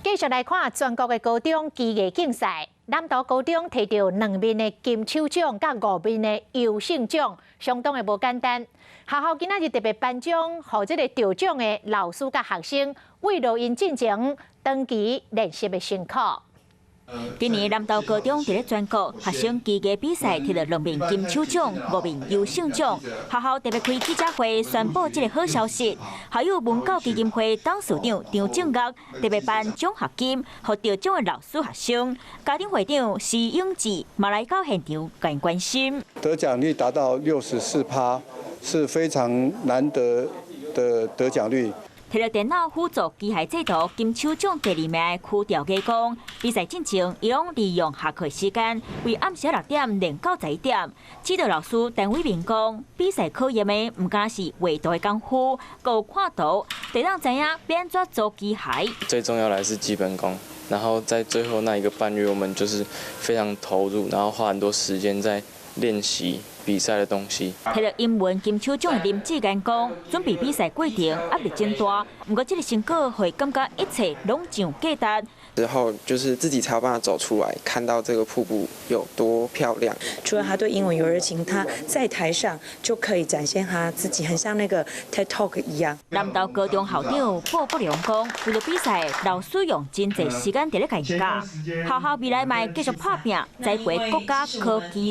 继续来看全国的高中技艺竞赛，南投高中摕到2面的金手奖，甲5面的优胜奖，相当的无简单。学校今仔日特别颁奖，予这个得奖的老师甲学生，为了因进前长期练习的辛苦。 今年南投高中伫咧全国学生技艺比赛摕到2面金手奖、5面优胜奖，学校特别开记者会宣布这个好消息。还有文教基金会董事长张正岳特别颁奖学金，予得奖的老师学生。家庭会长施永志嘛来到现场关心。得奖率达到64%，是非常难得的得奖率。 摕到电脑辅助机械制图金手奖第2名的区调加工，比赛进前伊拢利用下课时间，为暗时6点练到11点。指导老师陈伟明讲，比赛考验的唔单是画图的功夫，还有看图，得让知影要安怎做机械。最重要的还是基本功，然后在最后那1个半月，我们就是非常投入，然后花很多时间在练习 比赛的东西。摕到英文金手奖的林志坚讲，准备比赛过程压力真大，不过这个成果会感觉一切拢上简单。之后就是自己才有办法走出来，看到这个瀑布有多漂亮。除了他对英文有热情，他在台上就可以展现他自己，很像那个 TED Talk 一样。南投高中校长鲍不良讲，为了比赛，老师用真侪时间在咧教，学校未来嘛继续打拼，栽培国家科技